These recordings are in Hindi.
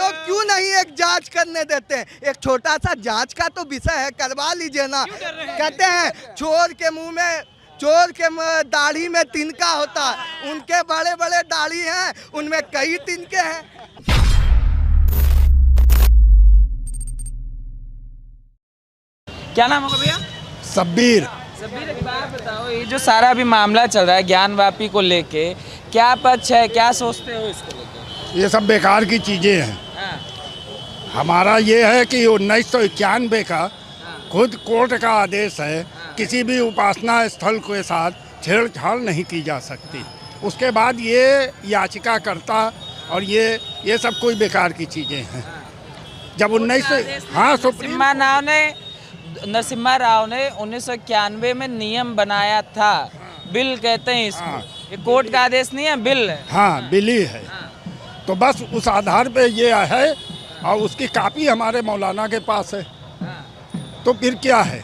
लोग क्यों नहीं एक जांच करने देते हैं? एक छोटा सा जांच का तो विषय है, करवा लीजिए ना। कहते हैं चोर के दाढ़ी में तिनका होता है, उनके बड़े बड़े दाढ़ी हैं, उनमें कई तिनके हैं। क्या नाम होगा भैया? शब्बीर। शब्बीर, एक बात बताओ, ये जो सारा अभी मामला चल रहा है ज्ञानवापी को लेके, क्या पक्ष है, क्या सोचते हो इसको लेके? ये सब बेकार की चीज़ें हैं। हमारा ये है कि 1991 का खुद कोर्ट का आदेश है, किसी भी उपासना स्थल के साथ छेड़छाड़ नहीं की जा सकती। उसके बाद ये याचिकाकर्ता और ये सब कोई बेकार की चीज़ें हैं। जब 19 सुप्रीम नरसिम्हा राव ने 1991 में नियम बनाया था, बिल कहते हैं इसको। ये कोर्ट का आदेश नहीं है, बिल है। हाँ, बिल ही है। तो बस उस आधार पे ये है, और उसकी कापी हमारे मौलाना के पास है। तो फिर क्या है?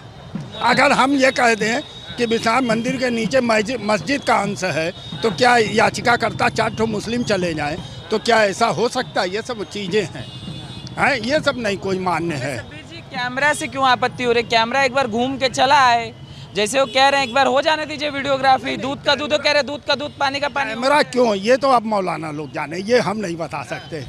अगर हम ये कह दें कि विशाल मंदिर के नीचे मस्जिद का अंश है, तो क्या याचिकाकर्ता 4 मुस्लिम चले जाएं? तो क्या ऐसा हो सकता है? ये सब चीज़ें हैं, ये सब नहीं कोई मान्य है। कैमरा से क्यों आपत्ति हो रही? कैमरा एक बार घूम के चला है, जैसे वो कह रहे हैं एक बार हो जाने दीजिए वीडियोग्राफी। दूध का दूध कह रहे, दूध का दूध, पानी का पानी। कैमरा क्यों? ये तो अब मौलाना लोग जाने, ये हम नहीं बता सकते।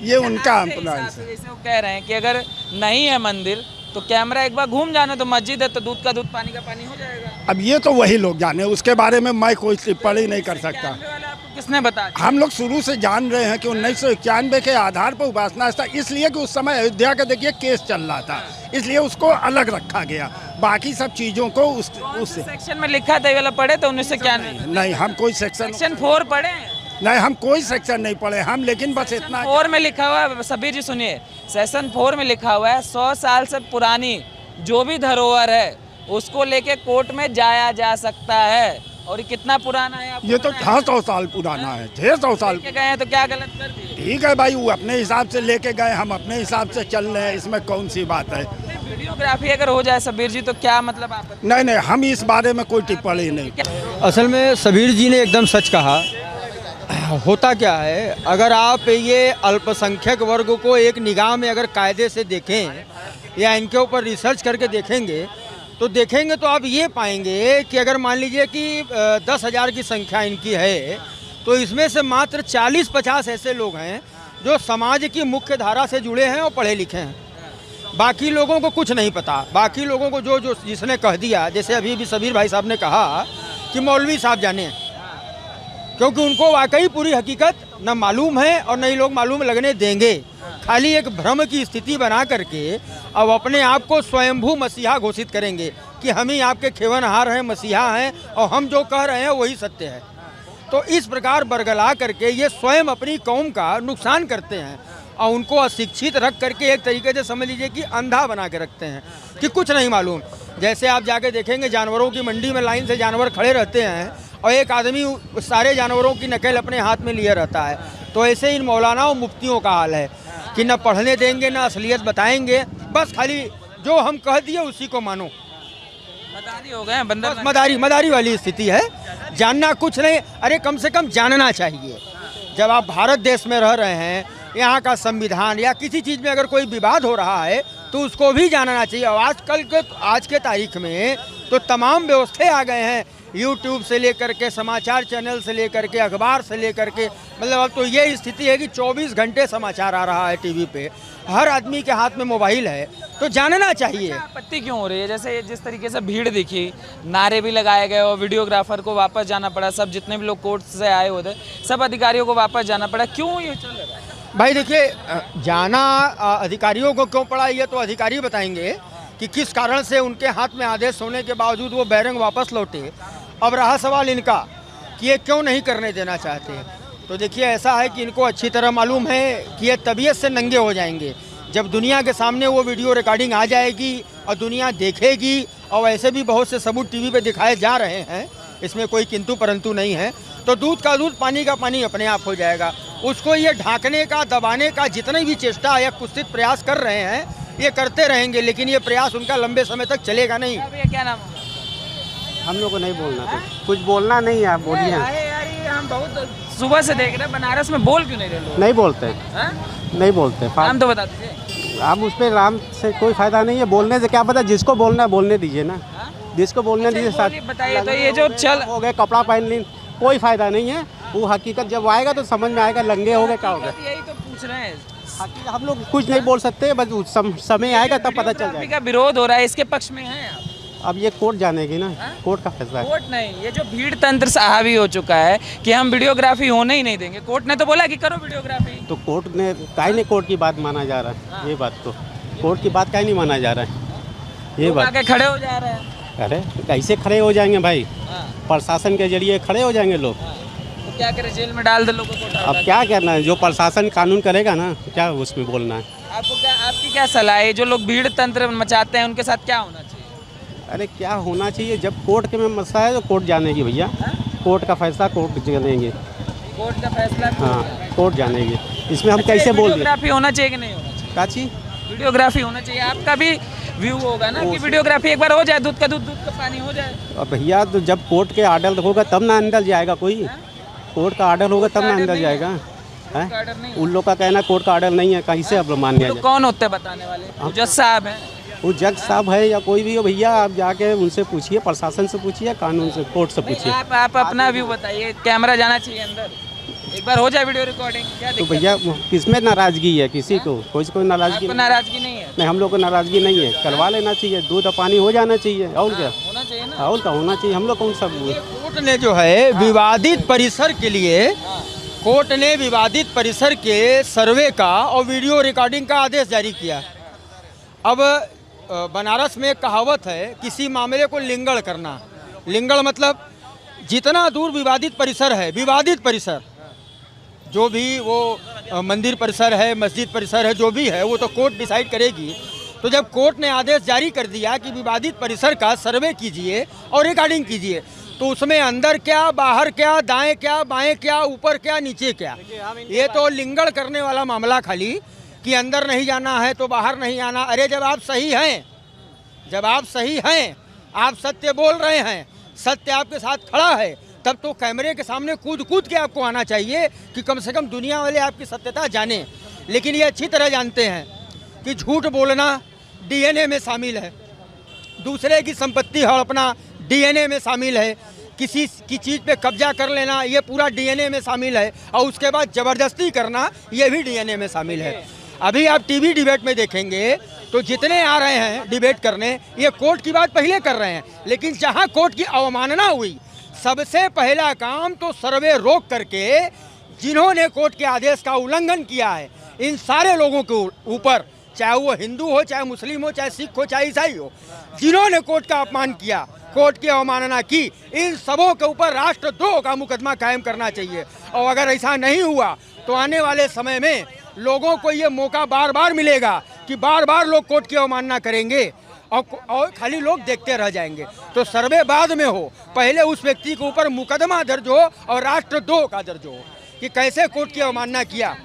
ये उनका एम्प्लॉयज है। जैसे वो कह रहे हैं कि अगर नहीं है मंदिर तो कैमरा एक बार घूम जाने, तो मस्जिद है तो दूध का दूध, पानी का पानी हो जाएगा। अब ये तो वही लोग जाने, उसके बारे में मैं कोई टिप्पणी नहीं कर सकता। आपको किसने बताया? हम लोग शुरू से जान रहे हैं कि 1991 के आधार पर उपासना स्थल, इसलिए कि उस समय अयोध्या का देखिए केस चल रहा था, इसलिए उसको अलग रखा गया। बाकी सब चीज़ों को उस सेक्शन में लिखा था, ये वाला पढ़े तो 1991? नहीं, हम कोई सेक्शन 4 पढ़े नहीं, हम कोई सेक्शन नहीं पढ़े हम, लेकिन बस इतना 4 में लिखा हुआ है। शब्बीर जी सुनिए, सेक्शन 4 में लिखा हुआ है 100 साल से पुरानी जो भी धरोहर है उसको लेके कोर्ट में जाया जा सकता है। और ये कितना पुराना है? ये तो 600 साल पुराना है। 600 साल के गए हैं तो क्या गलत कर दिए? ठीक है भाई, वो अपने हिसाब से लेके गए, हम अपने हिसाब से चल रहे हैं, इसमें कौन सी बात है? वीडियोग्राफी अगर हो जाए शब्बीर जी तो क्या मतलब आप? नहीं, हम इस बारे में कोई टिप्पणी नहीं। असल में शब्बीर जी ने एकदम सच कहा। होता क्या है, अगर आप ये अल्पसंख्यक वर्ग को एक निगाह में अगर कायदे से देखें या इनके ऊपर रिसर्च करके देखेंगे तो आप ये पाएंगे कि अगर मान लीजिए कि 10,000 की संख्या इनकी है, तो इसमें से मात्र 40-50 ऐसे लोग हैं जो समाज की मुख्य धारा से जुड़े हैं और पढ़े लिखे हैं। बाकी लोगों को कुछ नहीं पता। बाकी लोगों को जो जिसने कह दिया, जैसे अभी भी शब्बीर भाई साहब ने कहा कि मौलवी साहब जाने, क्योंकि उनको वाकई पूरी हकीकत न मालूम है और न ही लोग मालूम लगने देंगे। खाली एक भ्रम की स्थिति बना करके अब अपने आप को स्वयंभू मसीहा घोषित करेंगे कि हम ही आपके खेवनहार हैं, मसीहा हैं, और हम जो कह रहे हैं वही सत्य है। तो इस प्रकार बरगला करके ये स्वयं अपनी कौम का नुकसान करते हैं और उनको अशिक्षित रख करके एक तरीके से समझ लीजिए कि अंधा बना के रखते हैं कि कुछ नहीं मालूम। जैसे आप जाके देखेंगे जानवरों की मंडी में लाइन से जानवर खड़े रहते हैं और एक आदमी सारे जानवरों की नकल अपने हाथ में लिए रहता है। तो ऐसे इन मौलाना और मुफ्तियों का हाल है कि न पढ़ने देंगे न असलियत बताएंगे, बस खाली जो हम कह दिए उसी को मानो। मदारी हो गए, बंदर मदारी वाली स्थिति है। जानना कुछ नहीं, अरे कम से कम जानना चाहिए। जब आप भारत देश में रह रहे हैं, यहाँ का संविधान या किसी चीज़ में अगर कोई विवाद हो रहा है तो उसको भी जानना चाहिए। और आज के तारीख में तो तमाम व्यवस्थाएं आ गए हैं, यूट्यूब से लेकर के समाचार चैनल से लेकर के अखबार से लेकर के, मतलब अब तो ये स्थिति है कि 24 घंटे समाचार आ रहा है टीवी पे। हर आदमी के हाथ में मोबाइल है, तो जानना चाहिए। आपत्ति क्यों हो रही है? जैसे जिस तरीके से भीड़ दिखी, नारे भी लगाए गए और वीडियोग्राफर को वापस जाना पड़ा, सब जितने भी लोग कोर्ट से आए हुए थे सब अधिकारियों को वापस जाना पड़ा, क्यों ये चल रहा है? भाई देखिए, जाना अधिकारियों को क्यों पड़ा ये तो अधिकारी बताएंगे कि किस कारण से उनके हाथ में आदेश होने के बावजूद वो बैरंग वापस लौटे। अब रहा सवाल इनका कि ये क्यों नहीं करने देना चाहते। तो देखिए, ऐसा है कि इनको अच्छी तरह मालूम है कि ये तबीयत से नंगे हो जाएंगे जब दुनिया के सामने वो वीडियो रिकॉर्डिंग आ जाएगी और दुनिया देखेगी। और वैसे भी बहुत से सबूत टीवी पे दिखाए जा रहे हैं, इसमें कोई किंतु परंतु नहीं है। तो दूध का दूध, पानी का पानी अपने आप हो जाएगा। उसको ये ढांकने का, दबाने का जितनी भी चेष्टा या कुत्सित प्रयास कर रहे हैं, ये करते रहेंगे, लेकिन ये प्रयास उनका लंबे समय तक चलेगा नहीं। क्या नाम है? हम लोग को नहीं बोलना, कुछ बोलना नहीं है, आप बोलिए। यार हम बहुत सुबह से देख रहे हैं बनारस में, बोल क्यों नहीं रहे लोग? नहीं बोलते हैं, हाँ? नहीं बोलते। नाम तो बता दीजिए। अब उस पर राम से कोई फायदा नहीं है, बोलने से क्या पता, जिसको बोलना है बोलने दीजिए ना, हाँ? जिसको बोलने दीजिए। बोलिए, बताइए तो ये जो चल हो गए कपड़ा पहन ली, कोई फायदा नहीं है। वो हकीकत जब आएगा तो समझ में आएगा, लंगे हो गए क्या हो गए। यही तो पूछ रहे हैं। हम लोग कुछ नहीं बोल सकते, बस उस समय आएगा तब पता चल वीडियोग्राफी जाएगा। का विरोध हो रहा है, इसके पक्ष में हैं आप? अब ये कोर्ट जानेगी ना, हाँ? कोर्ट का फैसला है। कोर्ट नहीं, ये जो भीड़ तंत्र सा हावी हो चुका है कि हम वीडियोग्राफी होने ही नहीं देंगे। कोर्ट ने तो बोला कि करो वीडियोग्राफी। तो कोर्ट ने काहे नहीं कोर्ट की बात माना जा रहा है, ये बात तो कोर्ट की बात काहे नहीं माना जा रहा है, ये लोग बात। आके खड़े हो जा रहे हैं। अरे कैसे खड़े हो जाएंगे भाई, हाँ, प्रशासन के जरिए खड़े हो जाएंगे लोग। हाँ। तो क्या करें, जेल में डाल दे लोगों को? अब क्या करना है, जो प्रशासन कानून करेगा ना, क्या उसमें बोलना है। आपको क्या, आपकी क्या सलाह है? जो लोग भीड़ तंत्र मचाते हैं उनके साथ क्या होना चाहिए? अरे क्या होना चाहिए, जब कोर्ट के में मसला है तो कोर्ट जानेगी भैया, कोर्ट का फैसला कोर्ट जानेंगे। कोर्ट का फैसला हाँ, कोर्ट जानेगी, इसमें हम कैसे बोल दें। वीडियोग्राफी होना चाहिए कि नहीं होना चाहिए? क्या चीज वीडियोग्राफी होना चाहिए। आपका भी व्यू होगा ना कि वीडियोग्राफी एक बार हो जाए, दूध का दूध, दूध का पानी हो जाए। अब भैया तो जब कोर्ट के ऑर्डर होगा तब ना अंदर जाएगा कोई, कोर्ट का ऑर्डर होगा तब ना अंदर जाएगा। हैं? ऑर्डर नहीं, उन लोग का कहना कोर्ट का ऑर्डर नहीं है, कहीं से अब मान लिया तो जाए। कौन होते हैं बताने वाले? जज साहब हैं? वो जज साहब है या कोई भी हो भैया, आप जाके उनसे पूछिए, प्रशासन से पूछिए, कानून से, कोर्ट से नहीं, पूछिए। आप अपना व्यू बताइए। कैमरा जाना चाहिए अंदर, एक बार हो जाए वीडियो रिकॉर्डिंग, क्या तो दिक्कत भैया किसमें नाराजगी है, किसी को कोई नाराजगी आपको? नहीं। नाराजगी नहीं है? नहीं, हम लोग को नाराजगी नहीं है, करवा लेना चाहिए, दूध और पानी हो जाना चाहिए, और क्या होना चाहिए ना। और क्या होना चाहिए, हम लोग कौन सब। कोर्ट ने जो है विवादित परिसर के लिए, कोर्ट ने विवादित परिसर के सर्वे का और वीडियो रिकॉर्डिंग का आदेश जारी किया। अब बनारस में एक कहावत है, किसी मामले को लिंगड़ करना। लिंगड़ मतलब जितना दूर विवादित परिसर है, विवादित परिसर जो भी वो मंदिर परिसर है, मस्जिद परिसर है, जो भी है वो तो कोर्ट डिसाइड करेगी। तो जब कोर्ट ने आदेश जारी कर दिया कि विवादित परिसर का सर्वे कीजिए और रिकॉर्डिंग कीजिए, तो उसमें अंदर क्या, बाहर क्या, दाएं क्या, बाएं क्या, ऊपर क्या, नीचे क्या, ये तो लिंगड़ करने वाला मामला खाली कि अंदर नहीं जाना है तो बाहर नहीं आना। अरे जब आप सही हैं, जब आप सही हैं, आप सत्य बोल रहे हैं, सत्य आपके साथ खड़ा है, तब तो कैमरे के सामने कूद कूद के आपको आना चाहिए कि कम से कम दुनिया वाले आपकी सत्यता जाने। लेकिन ये अच्छी तरह जानते हैं कि झूठ बोलना डीएनए में शामिल है, दूसरे की संपत्ति हड़पना डीएनए में शामिल है, किसी की चीज़ पे कब्जा कर लेना ये पूरा डीएनए में शामिल है, और उसके बाद ज़बरदस्ती करना ये भी डीएनए में शामिल है। अभी आप टीवी डिबेट में देखेंगे तो जितने आ रहे हैं डिबेट करने, ये कोर्ट की बात पहले कर रहे हैं, लेकिन जहां कोर्ट की अवमानना हुई, सबसे पहला काम तो सर्वे रोक करके जिन्होंने कोर्ट के आदेश का उल्लंघन किया है, इन सारे लोगों के ऊपर, चाहे वो हिंदू हो, चाहे मुस्लिम हो, चाहे सिख हो, चाहे ईसाई हो, जिन्होंने कोर्ट का अपमान किया, कोर्ट की अवमानना की, इन सबों के ऊपर राष्ट्रद्रोह का मुकदमा कायम करना चाहिए। और अगर ऐसा नहीं हुआ तो आने वाले समय में लोगों को ये मौका बार बार मिलेगा कि बार बार लोग कोर्ट की अवमानना करेंगे और खाली लोग देखते रह जाएंगे। तो सर्वे बाद में हो, पहले उस व्यक्ति के ऊपर मुकदमा दर्ज हो और राष्ट्रद्रोह का दर्ज हो कि कैसे कोर्ट की अवमानना किया।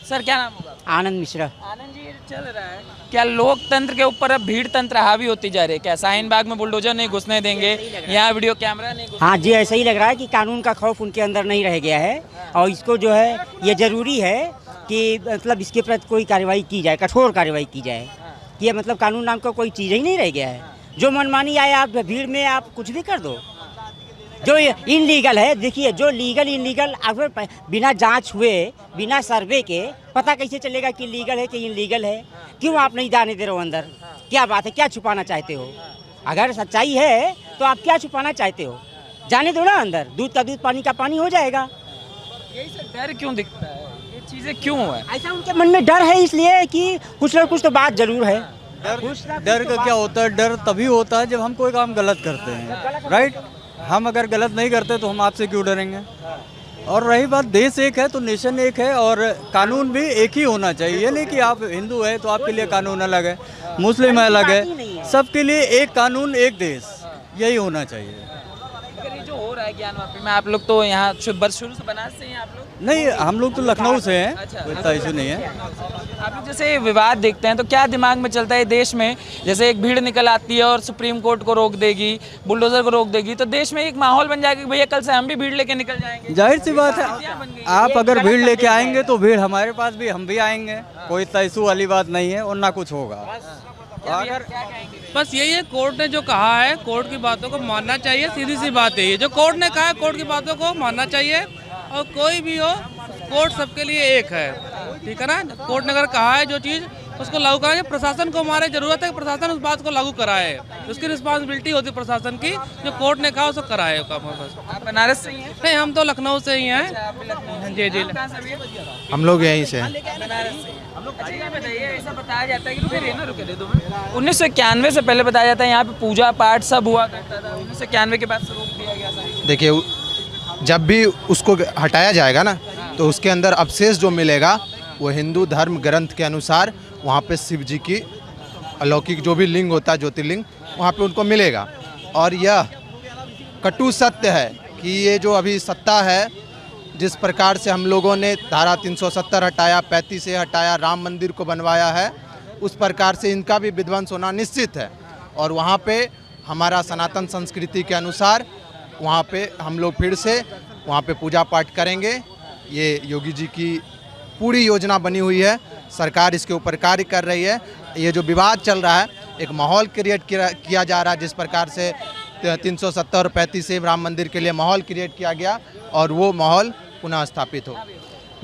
सर क्या नाम होगा? आनंद मिश्रा। आनंद जी, चल रहा है क्या लोकतंत्र के ऊपर अब भीड़ तंत्र हावी होती जा रही है? क्या शाहीन बाग में बुलडोजर नहीं घुसने देंगे, यहाँ वीडियो कैमरा नहीं घुसने? हाँ जी, ऐसा ही लग रहा है कि कानून का खौफ उनके अंदर नहीं रह गया है, और इसको जो है ये ज़रूरी है कि मतलब इसके प्रति कोई कार्रवाई की जाए, कठोर कार्रवाई की जाए। कि ये मतलब कानून नाम का कोई चीज़ ही नहीं रह गया है। जो मनमानी आए, आप भीड़ में आप कुछ भी कर दो। जो इनलीगल है, देखिए जो लीगल इनलीगल, अगर बिना जांच हुए, बिना सर्वे के पता कैसे चलेगा कि लीगल है कि इनलीगल है? क्यों आप नहीं जाने दे रहे हो अंदर? क्या बात है, क्या छुपाना चाहते हो? अगर सच्चाई है तो आप क्या छुपाना चाहते हो? जाने दो ना अंदर, दूध का दूध पानी का पानी हो जाएगा। यही सब डर क्यों दिखता है, ये चीज़ें क्यों है ऐसा? उनके मन में डर है इसलिए कि कुछ ना कुछ तो बात जरूर है। डर का क्या होता है? डर तभी होता है जब हम कोई काम गलत करते हैं, राइट? हम अगर गलत नहीं करते तो हम आपसे क्यों डरेंगे? और रही बात, देश एक है तो नेशन एक है, और कानून भी एक ही होना चाहिए। ये नहीं कि आप हिंदू है तो आपके लिए कानून अलग है, मुस्लिम अलग है, सबके लिए एक कानून एक देश, यही होना चाहिए। ये जो हो रहा है ज्ञानवापी में, आप लोग तो यहाँ शुरू से बनारस से हैं आप लोग? नहीं, हम लोग तो लखनऊ से हैं, अच्छा। कोई इतना इशू नहीं है। आप लोग जैसे ये विवाद देखते हैं तो क्या दिमाग में चलता है देश में, जैसे एक भीड़ निकल आती है और सुप्रीम कोर्ट को रोक देगी, बुलडोजर को रोक देगी, तो देश में एक माहौल बन जाएगा कि भैया कल से हम भी भीड़ लेके निकल जाएंगे। जाहिर सी बात है, आप अगर भीड़ लेके आएंगे तो भीड़ हमारे पास भी, हम भी आएंगे, कोई तयसू वाली बात नहीं है और ना कुछ होगा। अगर बस यही है, कोर्ट ने जो कहा है कोर्ट की बातों को मानना चाहिए, सीधी सी बात है ये, जो कोर्ट ने कहा है कोर्ट की बातों को मानना चाहिए, और कोई भी हो कोर्ट सबके लिए एक है, ठीक है ना। कोर्ट ने अगर कहा है जो चीज़ उसको लागू कराएंगे, प्रशासन को हमारे जरूरत है कि प्रशासन उस बात को लागू कराए, उसकी रिस्पांसिबिलिटी होती है प्रशासन की, जो कोर्ट ने कहा उसको कराए काम। आप बनारस से ही हैं? नहीं, हम तो लखनऊ से ही हैं। जी जी, हम लोग यहीं से हैं। अच्छा ये बताइए, ऐसा बताया जाता है कि 1991 से पहले बताया जाता है यहाँ पे पूजा पाठ सब हुआ करता था, 1991 के बाद से रोक दिया गया था। देखिए, जब भी उसको हटाया जाएगा ना, तो उसके अंदर अवशेष जो मिलेगा वो हिंदू धर्म ग्रंथ के अनुसार वहाँ पे शिव जी की अलौकिक जो भी लिंग होता है, ज्योतिर्लिंग, वहाँ पे उनको मिलेगा। और यह कटु सत्य है कि ये जो अभी सत्ता है, जिस प्रकार से हम लोगों ने धारा 370 हटाया, 35 से हटाया, राम मंदिर को बनवाया है, उस प्रकार से इनका भी विध्वंस होना निश्चित है। और वहाँ पे हमारा सनातन संस्कृति के अनुसार वहाँ पे हम लोग फिर से वहाँ पे पूजा पाठ करेंगे। ये योगी जी की पूरी योजना बनी हुई है, सरकार इसके ऊपर कार्य कर रही है। ये जो विवाद चल रहा है, एक माहौल क्रिएट किया जा रहा है, जिस प्रकार से 370 और 35 से राम मंदिर के लिए माहौल क्रिएट किया गया और वो माहौल पुनः स्थापित हो।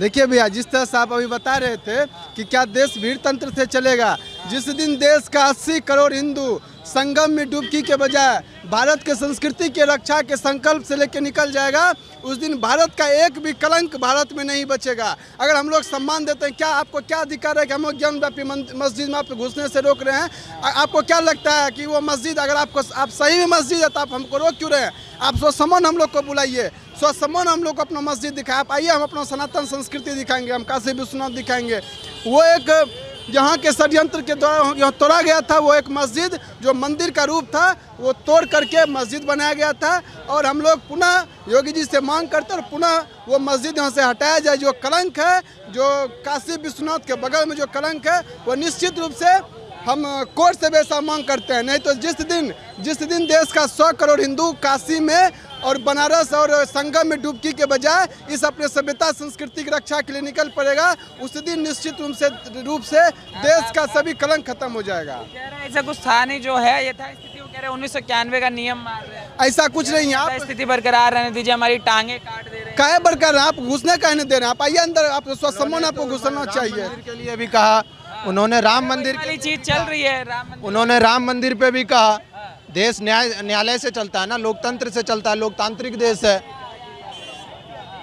देखिए भैया, जिस तरह से आप अभी बता रहे थे कि क्या देश भीड़ तंत्र से चलेगा, जिस दिन देश का 80 करोड़ हिंदू संगम में डुबकी के बजाय भारत के संस्कृति के रक्षा के संकल्प से लेकर निकल जाएगा, उस दिन भारत का एक भी कलंक भारत में नहीं बचेगा। अगर हम लोग सम्मान देते हैं, क्या आपको क्या अधिकार है कि हम लोग ज्ञानव्यापी मस्जिद में आप घुसने से रोक रहे हैं? आपको क्या लगता है कि वो मस्जिद, अगर आप सही में मस्जिद है तो आप हमको रोक क्यों रहे हैं? आप स्वसम्मान हम लोग को बुलाइए, स्वसम्मान हम लोग को अपना मस्जिद दिखाए। आप आइए, हम अपना सनातन संस्कृति दिखाएंगे, हम काशी विश्वनाथ दिखाएंगे। वो एक जहाँ के षड्यंत्र के द्वारा यहाँ तोड़ा गया था, वो एक मस्जिद जो मंदिर का रूप था, वो तोड़ करके मस्जिद बनाया गया था। और हम लोग पुनः योगी जी से मांग करते हैं और पुनः वो मस्जिद यहाँ से हटाया जाए। जो कलंक है, जो काशी विश्वनाथ के बगल में जो कलंक है, वो निश्चित रूप से हम कोर्ट से वैसा मांग करते हैं। नहीं तो जिस दिन देश का 100 करोड़ हिंदू काशी में और बनारस और संगम में डुबकी के बजाय इस अपने सभ्यता संस्कृति की रक्षा के लिए निकल पड़ेगा, उस दिन निश्चित रूप से देश का सभी कलंक खत्म हो जाएगा। कह रहे हैं ऐसा कुछ था नहीं, जो है ये था स्थिति, वो कह रहे हैं 1991 का नियम मार रहे हैं। ऐसा कुछ नहीं है, आप स्थिति बरकरार रहने दीजिए, हमारी टांगे काट दे रहे हैं। काहे बरकरार, आप घुसने काहे नहीं दे रहे हैं? आप आइए अंदर, आप स्वसम्मान आपको घुसना चाहिए। के लिए भी कहा उन्होंने, राम मंदिर वाली चीज चल रही है, राम मंदिर, उन्होंने राम मंदिर पे भी कहा। देश न्यायालय से चलता है ना, लोकतंत्र से चलता है, लोकतांत्रिक देश है।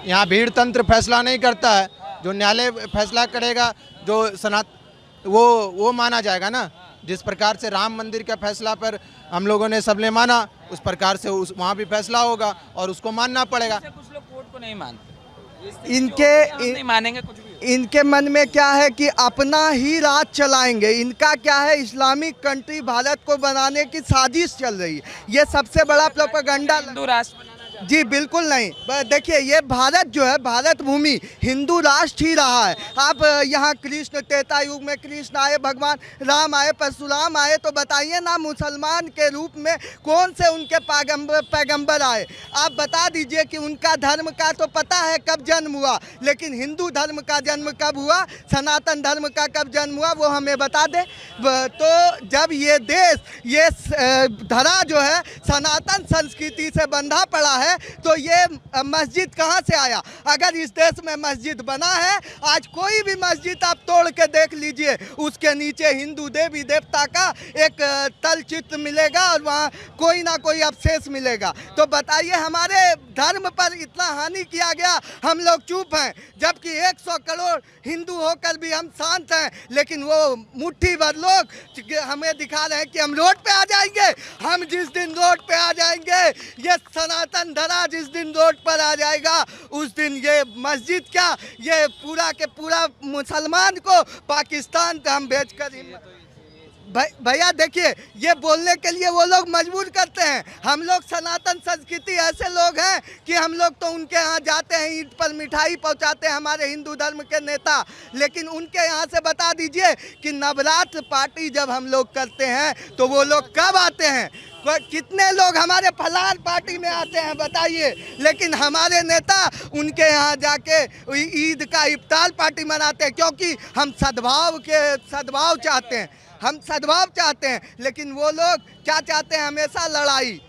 यहाँ भीड़ तंत्र फैसला नहीं करता है, जो न्यायालय फैसला करेगा, जो वो माना जाएगा ना। जिस प्रकार से राम मंदिर के फैसला पर हम लोगों ने सबने माना, उस प्रकार से वहाँ भी फैसला होगा और उसको मानना पड़ेगा। कुछ लोग कोर्ट को नहीं मानते, इनके नहीं मानेंगे कुछ भी। इनके मन में क्या है कि अपना ही राज चलाएंगे। इनका क्या है, इस्लामिक कंट्री भारत को बनाने की साजिश चल रही है। ये सबसे बड़ा प्रोपेगेंडा। हिंदू राष्ट्र जी बिल्कुल नहीं। देखिए, ये भारत जो है, भारत भूमि हिंदू राष्ट्र ही रहा है। आप यहाँ कृष्ण, त्रेता युग में कृष्ण आए, भगवान राम आए, परशुराम आए, तो बताइए ना मुसलमान के रूप में कौन से उनके पैगंबर आए? आप बता दीजिए कि उनका धर्म का तो पता है कब जन्म हुआ, लेकिन हिंदू धर्म का जन्म कब हुआ, सनातन धर्म का कब जन्म हुआ, वो हमें बता दे। तो जब ये देश, ये धरा जो है सनातन संस्कृति से बंधा पड़ा है, तो ये मस्जिद कहाँ से आया? अगर इस देश में मस्जिद बना है, आज कोई भी मस्जिद आप तोड़ के देख लीजिए, उसके नीचे हिंदू देवी देवता का एक तल चित्र मिलेगा और वहाँ कोई ना कोई अवशेष मिलेगा। तो बताइए, हमारे धर्म पर इतना हानि किया गया, हम लोग चुप हैं, जबकि 100 करोड़ हिंदू होकर भी हम शांत हैं। लेकिन वो मुट्ठी भर लोग हमें दिखा रहे हैं कि हम रोड पे आ जाएंगे। हम जिस दिन रोड पे आ जाएंगे, ये सनातन धरा जिस दिन रोड पर आ जाएगा, उस दिन ये मस्जिद क्या, ये पूरा के पूरा मुसलमान को पाकिस्तान का हम बेचकर भैया देखिए, ये बोलने के लिए वो लोग मजबूर करते हैं। हम लोग सनातन संस्कृति ऐसे लोग हैं कि हम लोग तो उनके यहाँ जाते हैं, ईंट पर मिठाई पहुँचाते हैं, हमारे हिंदू धर्म के नेता। लेकिन उनके यहाँ से बता दीजिए कि नवरात्र पार्टी जब हम लोग करते हैं तो वो लोग कब आते हैं? कितने लोग हमारे फलार पार्टी में आते हैं बताइए? लेकिन हमारे नेता उनके यहाँ जाके ईद का इफ्तार पार्टी मनाते हैं, क्योंकि हम सद्भाव चाहते हैं, हम सद्भाव चाहते हैं। लेकिन वो लोग क्या चाहते हैं? हमेशा लड़ाई।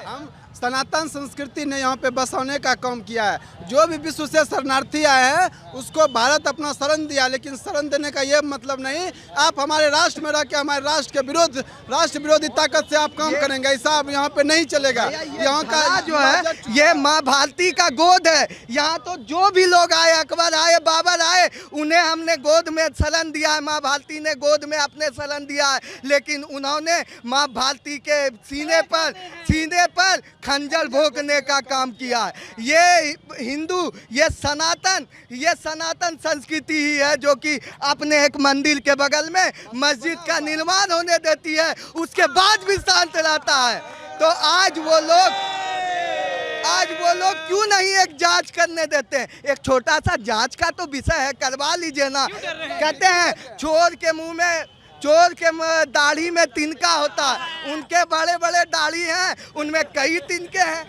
हम सनातन संस्कृति ने यहाँ पे बसाने का काम किया है। जो भी विश्व से शरणार्थी आए हैं उसको भारत अपना शरण दिया, लेकिन शरण देने का ये मतलब नहीं आप हमारे राष्ट्र में रह के हमारे राष्ट्र के विरोध, राष्ट्र विरोधी ताकत से आप काम करेंगे, ऐसा अब यहाँ पे नहीं चलेगा। यहाँ का जो है ये माँ भारती का गोद है। यहाँ तो जो भी लोग आए, अकबर आए, बाबर आए, उन्हें हमने गोद में शरण दिया है, माँ भारती ने गोद में अपने शरण दिया है। लेकिन उन्होंने माँ भारती के सीने पर खंजर भोंकने का काम किया है। ये हिंदू, ये सनातन संस्कृति ही है जो कि अपने एक मंदिर के बगल में मस्जिद का निर्माण होने देती है, उसके बाद भी शांत रहता है। तो आज वो लोग क्यों नहीं एक जांच करने देते हैं? एक छोटा सा जांच का तो विषय है, करवा लीजिए ना। कहते हैं चोर के दाढ़ी में तिनका होता है, उनके बड़े बड़े दाढ़ी हैं, उनमें कई तिनके हैं।